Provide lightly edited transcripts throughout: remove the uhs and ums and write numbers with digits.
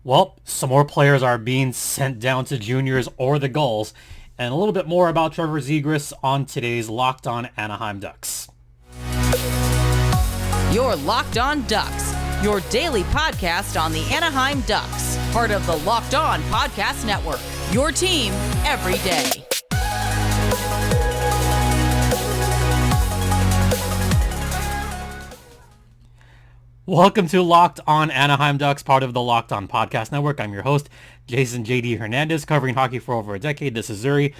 Well, some more players are being sent down to juniors or the Gulls, and a little bit more about Trevor Zegras on today's Locked On Anaheim Ducks. You're Locked On Ducks, your daily podcast on the Anaheim Ducks, part of the Locked On Podcast Network, your team every day. Welcome to Locked On Anaheim Ducks, part of the Locked On Podcast Network. I'm your host, Jason J.D. Hernandez, covering hockey for over a decade. This is Zuri.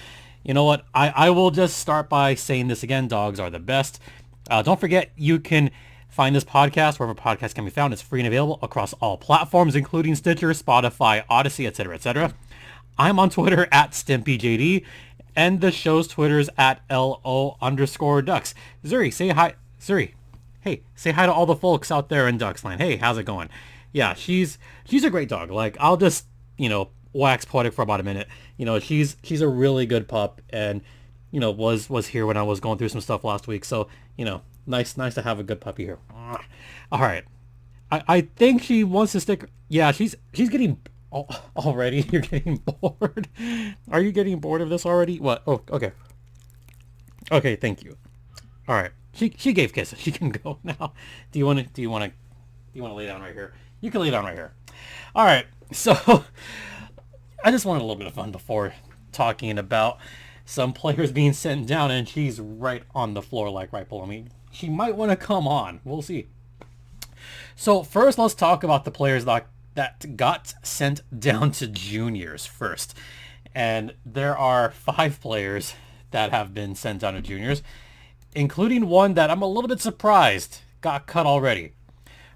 You know what? I will just start by saying this again. Dogs are the best. Don't forget, you can find this podcast wherever podcasts can be found. It's free and available across all platforms, including Stitcher, Spotify, Odyssey, etc., etc. I'm on Twitter at StimpyJD, and the show's Twitter's at LO_Ducks. Zuri, say hi. Zuri. Hey, say hi to all the folks out there in Ducksland. Hey, how's it going? Yeah, she's a great dog. Like, I'll just, wax poetic for about a minute. She's a really good pup, and, was here when I was going through some stuff last week. So, nice to have a good puppy here. All right. I think she wants to stick. Yeah, she's getting already. You're getting bored. Are you getting bored of this already? What? Oh, okay. Okay, thank you. All right. She gave kisses. She can go now. Do you want to lay down right here? You can lay down right here. All right. So I just wanted a little bit of fun before talking about some players being sent down, and she's right on the floor, like right below me. She might want to come on. We'll see. So first, let's talk about the players that got sent down to juniors first. And there are 5 players that have been sent down to juniors, including one that I'm a little bit surprised got cut already.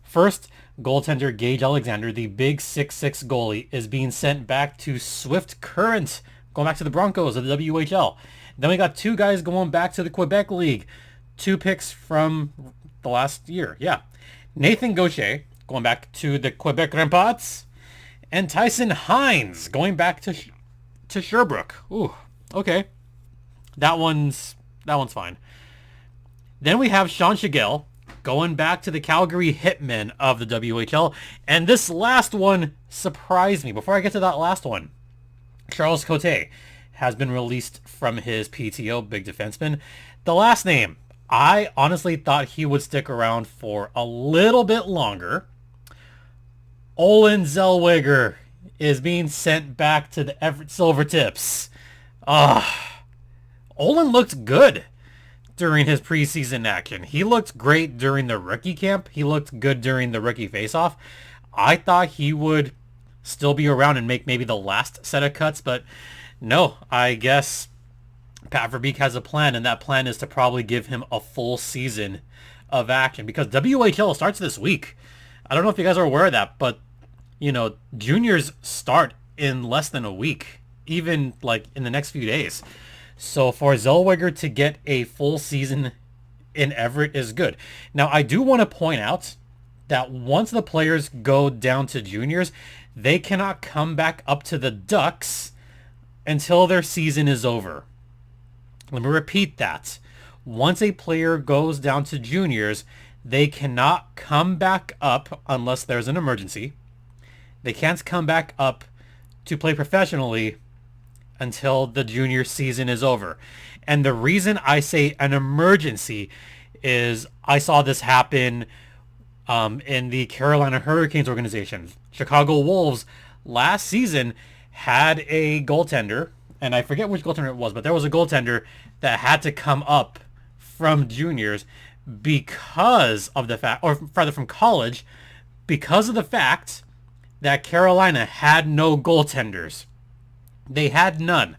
First, goaltender Gage Alexander, the big 6'6" goalie, is being sent back to Swift Current, going back to the Broncos of the WHL. Then we got 2 guys going back to the Quebec League. 2 picks from the last year. Yeah. Nathan Gaucher going back to the Quebec Remparts, and Tyson Hines going back to Sherbrooke. Ooh, okay. That one's fine. Then we have Sean Shigell going back to the Calgary Hitmen of the WHL. And this last one surprised me. Before I get to that last one, Charles Cote has been released from his PTO, big defenseman. The last name, I honestly thought he would stick around for a little bit longer. Olen Zellweger is being sent back to the Everett Silvertips. Olen looked good during his preseason action. He looked great during the rookie camp. He looked good during the rookie faceoff. I thought he would still be around and make maybe the last set of cuts, but no, I guess Pat Verbeek has a plan, and that plan is to probably give him a full season of action, because WHL starts this week. I don't know if you guys are aware of that, but juniors start in less than a week, even like in the next few days. So for Zellweger to get a full season in Everett is good. Now, I do want to point out that once the players go down to juniors, they cannot come back up to the Ducks until their season is over. Let me repeat that. Once a player goes down to juniors, they cannot come back up unless there's an emergency. They can't come back up to play professionally until the junior season is over. And the reason I say an emergency is I saw this happen in the Carolina Hurricanes organization. Chicago Wolves last season had a goaltender, and I forget which goaltender it was, but there was a goaltender that had to come up from juniors because of the fact, or rather from college, because of the fact that Carolina had no goaltenders. They had none.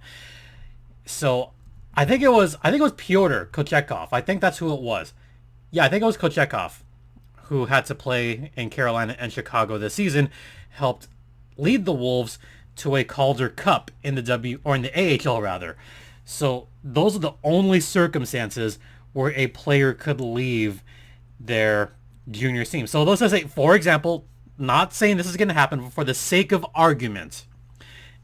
So I think it was Pyotr Kochetkov. I think that's who it was. Yeah, I think it was Kochetkov who had to play in Carolina and Chicago this season, helped lead the Wolves to a Calder Cup in the in the AHL rather. So those are the only circumstances where a player could leave their junior team. So let's just say, for example, not saying this is going to happen, but for the sake of argument,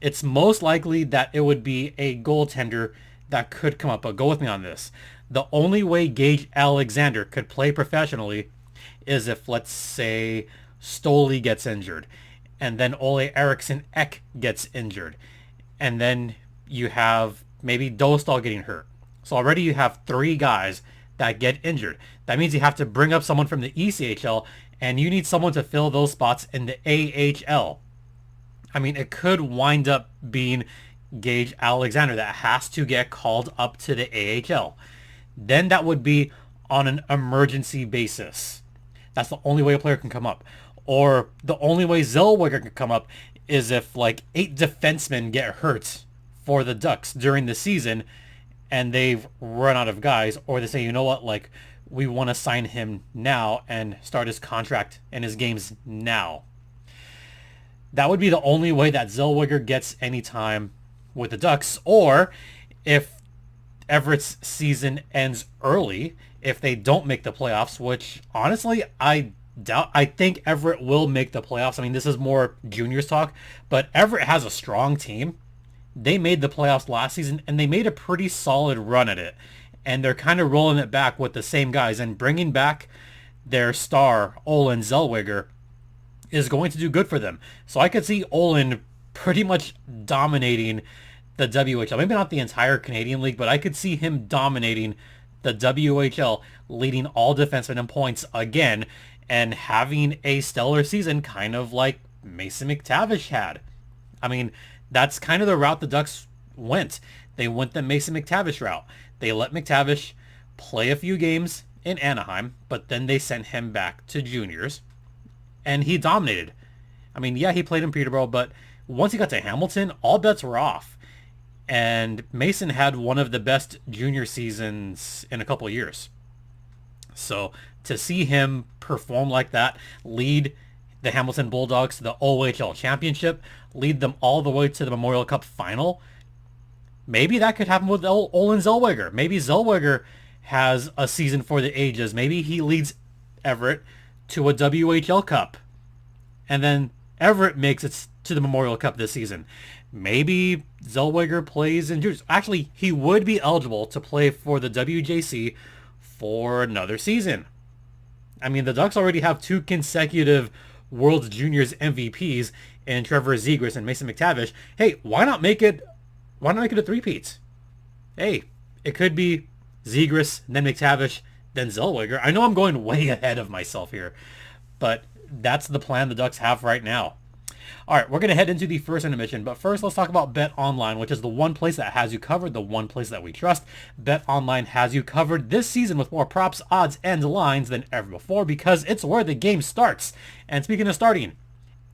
it's most likely that it would be a goaltender that could come up. But go with me on this. The only way Gage Alexander could play professionally is if, let's say, Stoli gets injured. and then Ole Eriksson Ek gets injured, and then you have maybe Dostal getting hurt. So already you have 3 guys that get injured. That means you have to bring up someone from the ECHL, and you need someone to fill those spots in the AHL. I mean, it could wind up being Gage Alexander that has to get called up to the AHL. Then that would be on an emergency basis. That's the only way a player can come up. Or the only way Zellweger can come up is if like 8 defensemen get hurt for the Ducks during the season and they've run out of guys, or they say, you know what, like, we want to sign him now and start his contract and his games now. That would be the only way that Zellweger gets any time with the Ducks. Or if Everett's season ends early, if they don't make the playoffs, which honestly I doubt. I think Everett will make the playoffs. I mean, this is more juniors talk, but Everett has a strong team. They made the playoffs last season, and they made a pretty solid run at it. And they're kind of rolling it back with the same guys, and bringing back their star, Olin Zellweger, is going to do good for them. So I could see Olin pretty much dominating the WHL. Maybe not the entire Canadian League, but I could see him dominating the WHL, leading all defensemen in points again, and having a stellar season, kind of like Mason McTavish had. I mean, that's kind of the route the Ducks went. They went the Mason McTavish route. They let McTavish play a few games in Anaheim, but then they sent him back to juniors, and he dominated. I mean, yeah, he played in Peterborough, but once he got to Hamilton, all bets were off. And Mason had one of the best junior seasons in a couple of years. So to see him perform like that, lead the Hamilton Bulldogs to the OHL championship, lead them all the way to the Memorial Cup final, maybe that could happen with Olin Zellweger. Maybe Zellweger has a season for the ages. Maybe he leads Everett to a WHL Cup. And then Everett makes it to the Memorial Cup this season. Maybe Zellweger plays in juniors. Actually, he would be eligible to play for the WJC for another season. I mean, the Ducks already have 2 consecutive World Juniors MVPs in Trevor Zegras and Mason McTavish. Hey, why not make it a three-peat? Hey, it could be Zegras, then McTavish, then Zellweger. I know I'm going way ahead of myself here, but that's the plan the Ducks have right now. All right, we're going to head into the first intermission, but first let's talk about Bet Online, which is the one place that has you covered, the one place that we trust. Bet Online has you covered this season with more props, odds, and lines than ever before because it's where the game starts. And speaking of starting,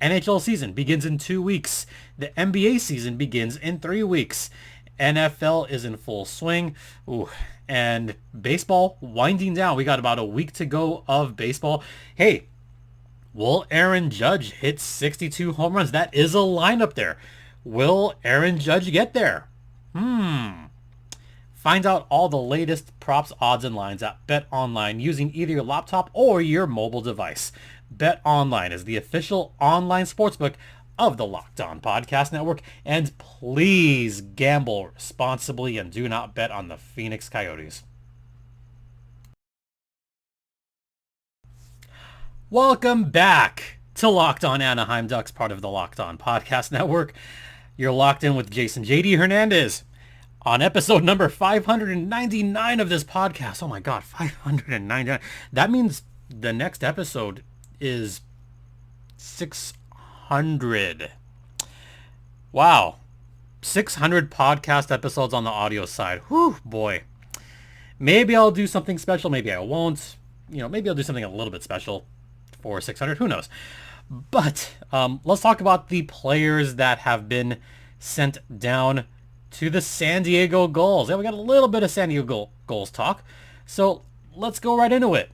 NHL season begins in 2 weeks. The NBA season begins in 3 weeks. NFL is in full swing. Ooh, and baseball winding down. We got about a week to go of baseball. Hey, will Aaron Judge hit 62 home runs? That is a lineup there. Will Aaron Judge get there? Find out all the latest props, odds, and lines at Bet Online using either your laptop or your mobile device. Bet Online is the official online sportsbook of the Locked On Podcast Network. And please gamble responsibly and do not bet on the Phoenix Coyotes. Welcome back to Locked On Anaheim Ducks, part of the Locked On Podcast Network. You're locked in with Jason JD Hernandez on episode number 599 of this podcast. Oh my God, 599. That means the next episode is 600. Wow. 600 podcast episodes on the audio side. Whew, boy. Maybe I'll do something special. Maybe I won't. Maybe I'll do something a little bit special for 600. Who knows? But let's talk about the players that have been sent down to the San Diego Gulls. Yeah, we got a little bit of San Diego Gulls talk. So let's go right into it.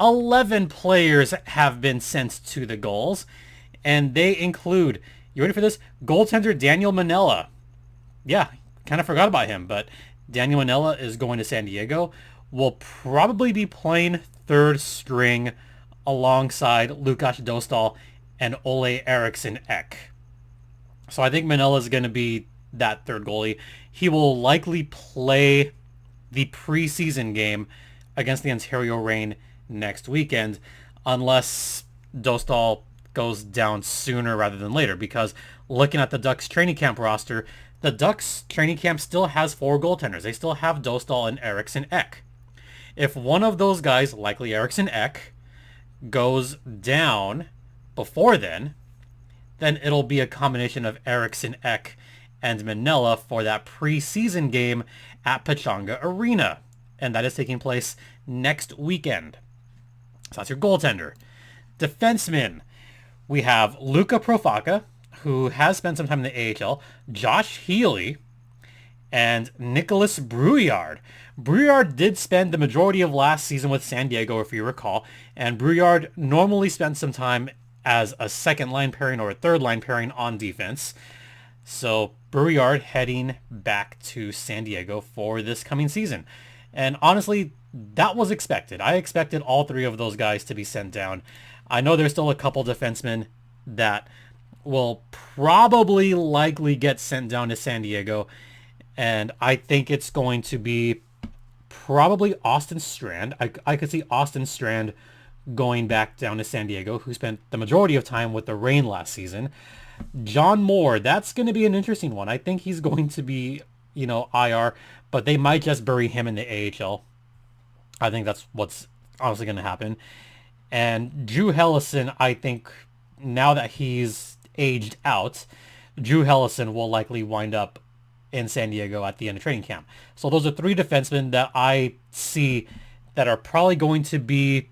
11 players have been sent to the Gulls, and they include, you ready for this? Goaltender Daniel Manella. Yeah, kind of forgot about him, but Daniel Manella is going to San Diego. Will probably be playing third string alongside Lukas Dostal and Ole Eriksson Ek. So I think Manella is going to be that third goalie. He will likely play the preseason game against the Ontario Reign next weekend, unless Dostal goes down sooner rather than later, because looking at the Ducks training camp roster, the Ducks training camp still has 4 goaltenders. They still have Dostal and Eriksson Ek. If one of those guys, likely Eriksson Ek, goes down before then it'll be a combination of Eriksson Ek and Manila for that preseason game at Pechanga Arena. And that is taking place next weekend. So that's your goaltender. Defenseman. We have Luka Profaka, who has spent some time in the AHL, Josh Healy, and Nicholas Brouillard. Brouillard did spend the majority of last season with San Diego, if you recall, and Brouillard normally spent some time as a second line pairing or a third line pairing on defense. So Brouillard heading back to San Diego for this coming season. And honestly, that was expected. I expected all 3 of those guys to be sent down. I know there's still a couple defensemen that will probably likely get sent down to San Diego. And I think it's going to be probably Austin Strand. I could see Austin Strand going back down to San Diego, who spent the majority of time with the Reign last season. John Moore, that's going to be an interesting one. I think he's going to be, IR, but they might just bury him in the AHL. I think that's what's honestly going to happen. And Drew Hellison, I think now that he's aged out, Drew Hellison will likely wind up in San Diego at the end of training camp. So those are 3 defensemen that I see that are probably going to be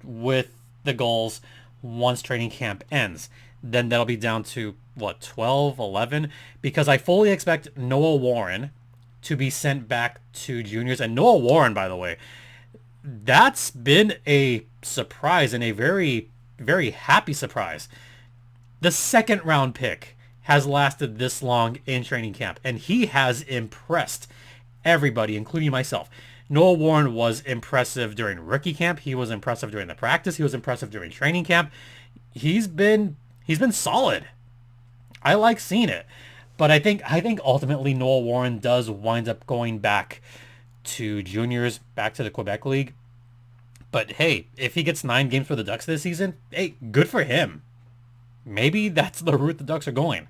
with the Gulls once training camp ends. Then that'll be down to 12, 11, because I fully expect Noah Warren to be sent back to juniors. And Noah Warren, by the way, that's been a surprise, and a very, very happy surprise. The 2nd round pick has lasted this long in training camp, and he has impressed everybody, including myself. Noah Warren was impressive during rookie camp. He was impressive during the practice. He was impressive during training camp. He's been solid. I like seeing it. But I think ultimately Noah Warren does wind up going back to juniors, back to the Quebec League. But hey, if he gets 9 games for the Ducks this season, hey, good for him. Maybe that's the route the Ducks are going.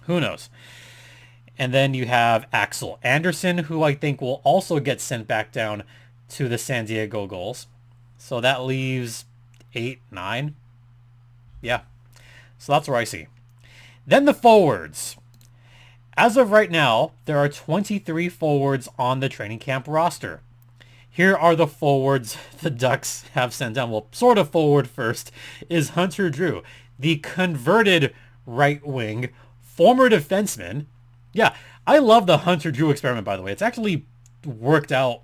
Who knows? And then you have Axel Anderson, who I think will also get sent back down to the San Diego Gulls. So that leaves 8, 9. Yeah. So that's where I see. Then the forwards. As of right now, there are 23 forwards on the training camp roster. Here are the forwards the Ducks have sent down. Well, sort of forward first is Hunter Drew, the converted right wing, former defenseman. Yeah, I love the Hunter Drew experiment, by the way. It's actually worked out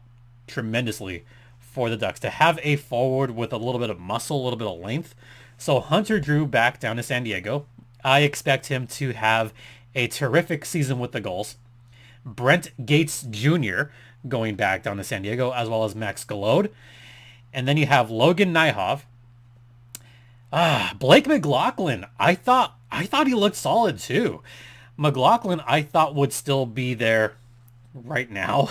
tremendously for the Ducks to have a forward with a little bit of muscle, a little bit of length. So Hunter Drew back down to San Diego. I expect him to have a terrific season with the Gulls. Brent Gates Jr. going back down to San Diego, as well as Max Galode. And then you have Logan Nyhov. Blake Mclaughlin. I thought he looked solid too. Mclaughlin, I thought, would still be there right now.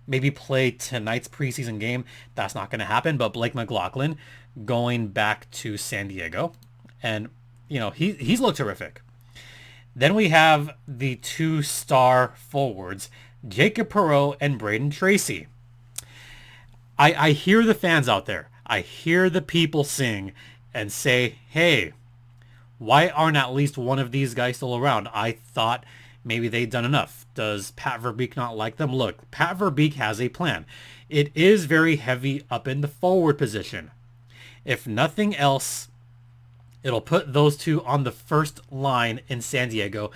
Maybe play tonight's preseason game. That's not going to happen. But Blake Mclaughlin going back to San Diego. And, he's looked terrific. Then we have the 2-star forwards, Jacob Perot and Braden Tracy. I hear the fans out there. I hear the people sing and say, hey, why aren't at least one of these guys still around? I thought maybe they'd done enough. Does Pat Verbeek not like them? Look, Pat Verbeek has a plan. It is very heavy up in the forward position. If nothing else, it'll put those 2 on the first line in San Diego.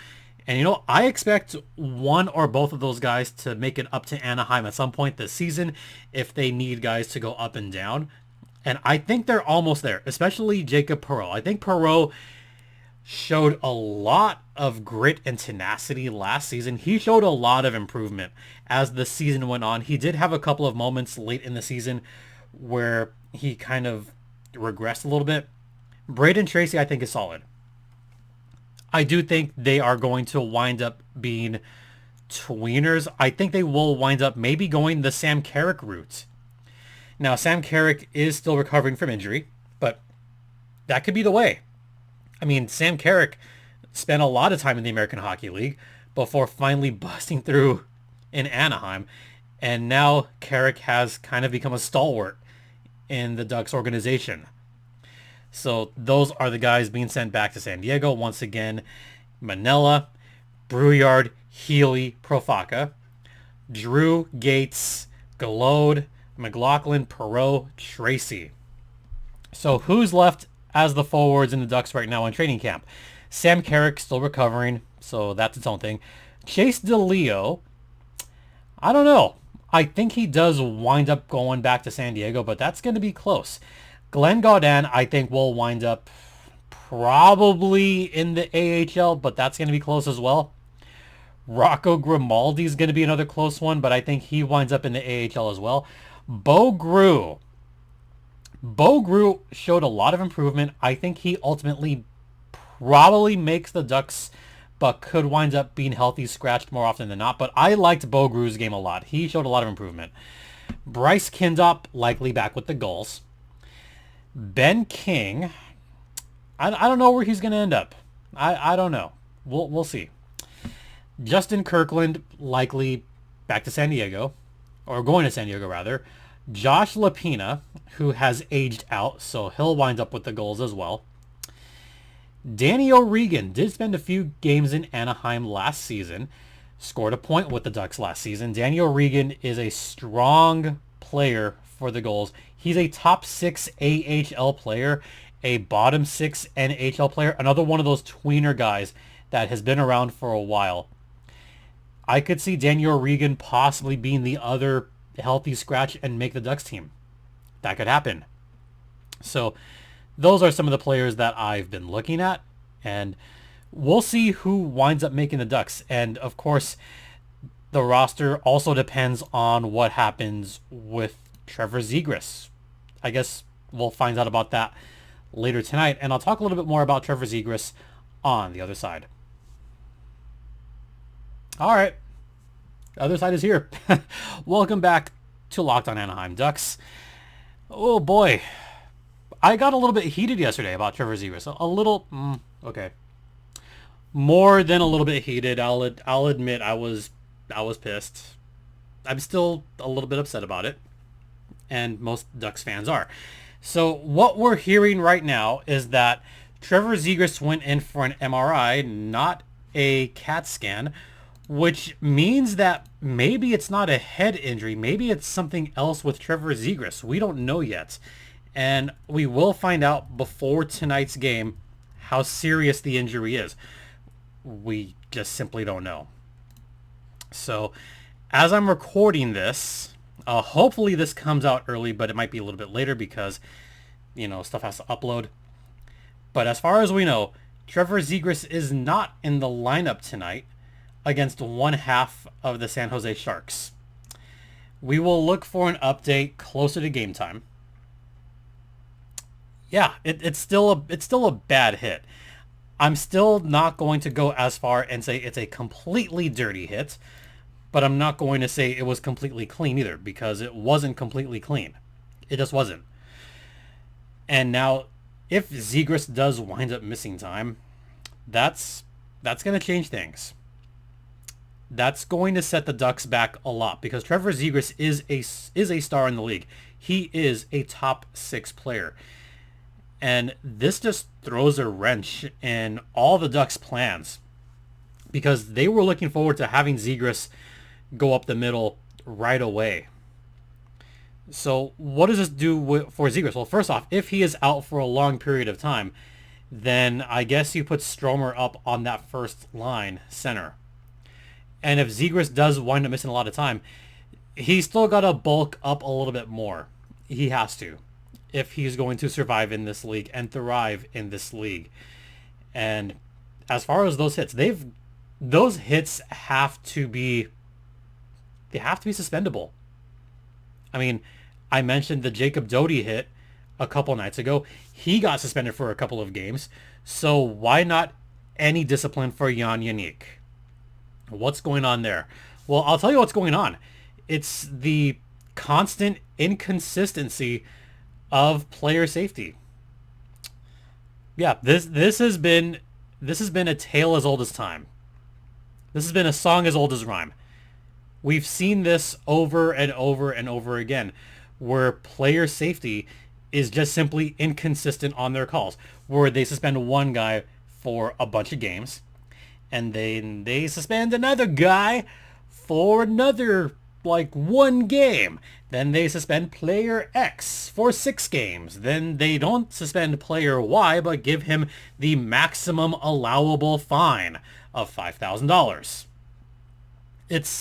And, I expect one or both of those guys to make it up to Anaheim at some point this season if they need guys to go up and down. And I think they're almost there, especially Jacob Perot. I think Perot showed a lot of grit and tenacity last season. He showed a lot of improvement as the season went on. He did have a couple of moments late in the season where he kind of regressed a little bit. Braden Tracy, I think, is solid. I do think they are going to wind up being tweeners. I think they will wind up maybe going the Sam Carrick route. Now, Sam Carrick is still recovering from injury, but that could be the way. I mean, Sam Carrick spent a lot of time in the American Hockey League before finally busting through in Anaheim. And now Carrick has kind of become a stalwart in the Ducks organization. So those are the guys being sent back to San Diego. Once again, Manila, Brouillard, Healy, Profaka, Drew, Gates, Galode, McLaughlin, Perot, Tracy. So who's left as the forwards in the Ducks right now in training camp? Sam Carrick still recovering, so that's its own thing. Chase DeLeo, I don't know. I think he does wind up going back to San Diego, but that's going to be close. Glenn Gaudin, I think, will wind up probably in the AHL, but that's going to be close as well. Rocco Grimaldi is going to be another close one, but I think he winds up in the AHL as well. Bo Grew showed a lot of improvement. I think he ultimately probably makes the Ducks, but could wind up being healthy scratched more often than not. But I liked Bo Grew's game a lot. He showed a lot of improvement. Bryce Kindop likely back with the Gulls. Ben King, I don't know where he's going to end up. I don't know. We'll see. Justin Kirkland likely back to San Diego, or going to San Diego rather. Josh Lapina, who has aged out, so he'll wind up with the Gulls as well. Danny O'Regan did spend a few games in Anaheim last season, scored a point with the Ducks last season. Danny O'Regan is a strong player for the Gulls. He's a top 6 AHL player, a bottom 6 NHL player, another one of those tweener guys that has been around for a while. I could see Danny O'Regan possibly being the other healthy scratch and make the Ducks team. That could happen. So those are some of the players that I've been looking at, and we'll see who winds up making the Ducks. And of course, the roster also depends on what happens with Trevor Zegras. I guess we'll find out about that later tonight, and I'll talk a little bit more about Trevor Zegras on the other side. All right. The other side is here. Welcome back to Locked on Anaheim Ducks. Oh boy. I got a little bit heated yesterday about Trevor Zegras. A little, okay. More than a little bit heated. I'll admit I was pissed. I'm still a little bit upset about it. And most Ducks fans are. So what we're hearing right now is that Trevor Zegras went in for an MRI, not a CAT scan, which means that maybe it's not a head injury. Maybe it's something else with Trevor Zegras. We don't know yet. And we will find out before tonight's game how serious the injury is. We just simply don't know. So as I'm recording this, hopefully this comes out early, but it might be a little bit later because, stuff has to upload. But as far as we know, Trevor Zegras is not in the lineup tonight against one half of the San Jose Sharks. We will look for an update closer to game time. Yeah, it's still a bad hit. I'm still not going to go as far and say it's a completely dirty hit, but I'm not going to say it was completely clean either, because it wasn't completely clean. It just wasn't. And now, if Zegras does wind up missing time, that's going to change things. That's going to set the Ducks back a lot, because Trevor Zegras is a star in the league. He is a top 6 player. And this just throws a wrench in all the Ducks' plans, because they were looking forward to having Zegras go up the middle right away. So what does this do for Zegras? Well, first off, if he is out for a long period of time, then I guess you put Stromer up on that first line center. And if Zegras does wind up missing a lot of time, he's still got to bulk up a little bit more. He has to, if he's going to survive in this league and thrive in this league. And as far as those hits, those hits have to be suspendable. I mean, I mentioned the Jacob Doty hit a couple nights ago. He got suspended for a couple of games. So why not any discipline for Jan Yannick? What's going on there? Well, I'll tell you what's going on. It's the constant inconsistency of player safety. Yeah, this has been a tale as old as time. This has been a song as old as rhyme. We've seen this over and over and over again, where player safety is just simply inconsistent on their calls, where they suspend one guy for a bunch of games, and then they suspend another guy for another, like, one game. Then they suspend player X for 6 games. Then they don't suspend player Y, but give him the maximum allowable fine of $5,000.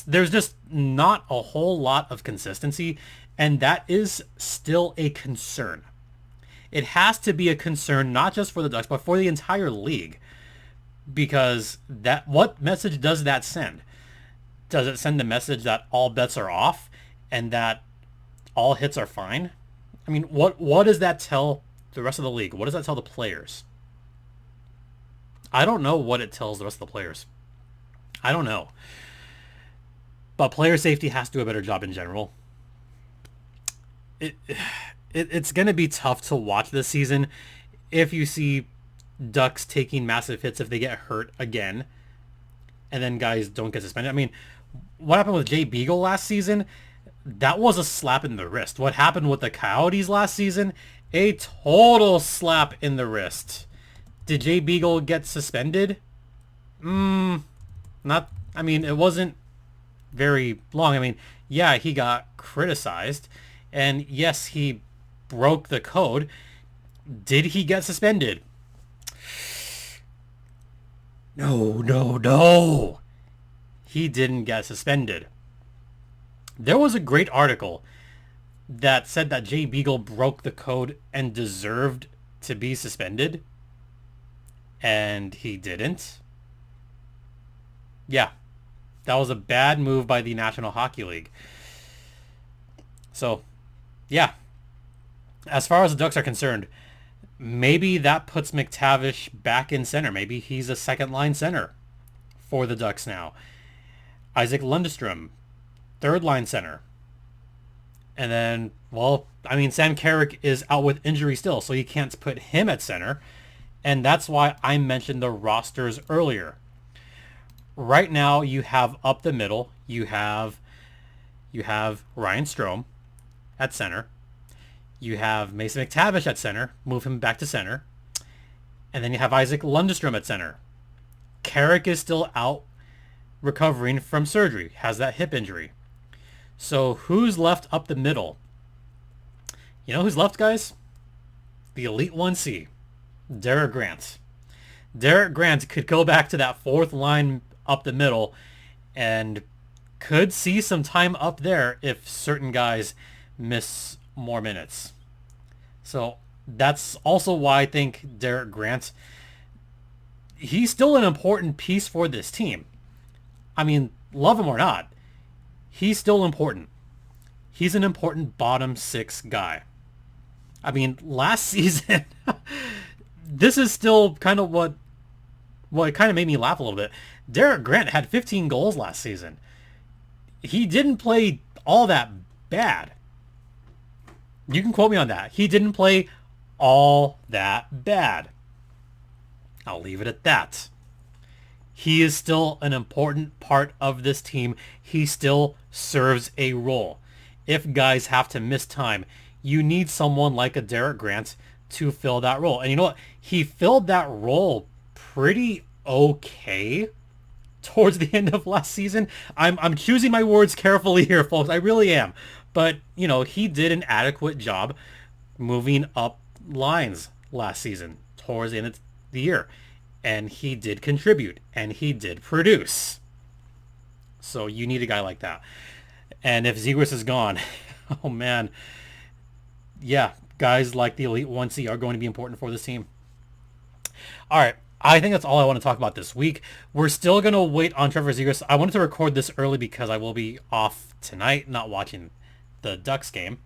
There's just not a whole lot of consistency, and that is still a concern. It has to be a concern not just for the Ducks, but for the entire league. Because what message does that send? Does it send the message that all bets are off and that all hits are fine? I mean, what does that tell the rest of the league? What does that tell the players? I don't know what it tells the rest of the players. I don't know. But player safety has to do a better job in general. It's going to be tough to watch this season if you see Ducks taking massive hits if they get hurt again, and then guys don't get suspended. I mean, what happened with Jay Beagle last season? That was a slap in the wrist. What happened with the Coyotes last season? A total slap in the wrist. Did Jay Beagle get suspended? Not. I mean, it wasn't very long. I mean, yeah, he got criticized, and yes, he broke the code. Did he get suspended? No. He didn't get suspended. There was a great article that said that Jay Beagle broke the code and deserved to be suspended, and he didn't. Yeah, that was a bad move by the National Hockey League. So, yeah, as far as the Ducks are concerned, maybe that puts McTavish back in center. Maybe he's a second-line center for the Ducks now. Isaac Lundestrom, third-line center. And then, well, I mean, Sam Carrick is out with injury still, so you can't put him at center. And that's why I mentioned the rosters earlier. Right now, you have up the middle, you have Ryan Strome at center. You have Mason McTavish at center. Move him back to center. And then you have Isaac Lundestrom at center. Carrick is still out recovering from surgery. Has that hip injury. So who's left up the middle? You know who's left, guys? The Elite 1C. Derek Grant. Derek Grant could go back to that fourth line up the middle and could see some time up there if certain guys miss more minutes. So that's also why I think Derek Grant, he's still an important piece for this team. I mean, love him or not, he's still important. He's an important bottom 6 guy. I mean, last season, this is still kind of what kind of made me laugh a little bit. Derek Grant had 15 goals last season. He didn't play all that bad. You can quote me on that. He didn't play all that bad. I'll leave it at that. He is still an important part of this team. He still serves a role. If guys have to miss time, you need someone like a Derek Grant to fill that role. And you know what? He filled that role pretty okay towards the end of last season. I'm choosing my words carefully here, folks. I really am. But, you know, he did an adequate job moving up lines last season towards the end of the year. And he did contribute. And he did produce. So you need a guy like that. And if Zegras is gone, oh man, yeah, guys like the Elite 1C are going to be important for this team. All right. I think that's all I want to talk about this week. We're still going to wait on Trevor Zegras. I wanted to record this early because I will be off tonight, not watching the Ducks game.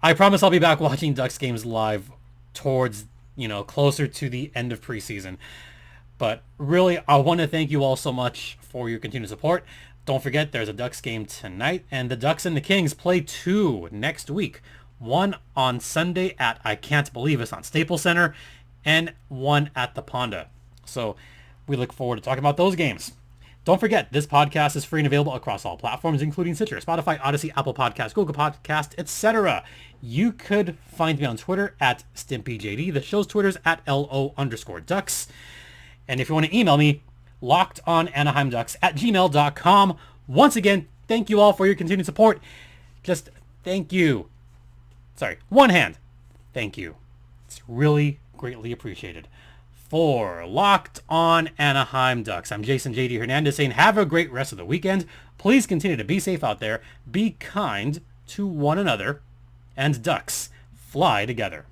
I promise I'll be back watching Ducks games live towards, closer to the end of preseason. But really, I want to thank you all so much for your continued support. Don't forget, there's a Ducks game tonight, and the Ducks and the Kings play 2 next week. One on Sunday at, I can't believe it's on Staples Center, and one at the Ponda. So we look forward to talking about those games. Don't forget, this podcast is free and available across all platforms, including Stitcher, Spotify, Odyssey, Apple Podcasts, Google Podcasts, etc. You could find me on Twitter at StimpyJD. The show's Twitter's at LO_Ducks. And if you want to email me, lockedonanaheimducks@gmail.com. Once again, thank you all for your continued support. Just thank you. Sorry, one hand. Thank you. It's really greatly appreciated. For Locked On Anaheim Ducks, I'm Jason J.D. Hernandez saying have a great rest of the weekend. Please continue to be safe out there. Be kind to one another. And Ducks, fly together.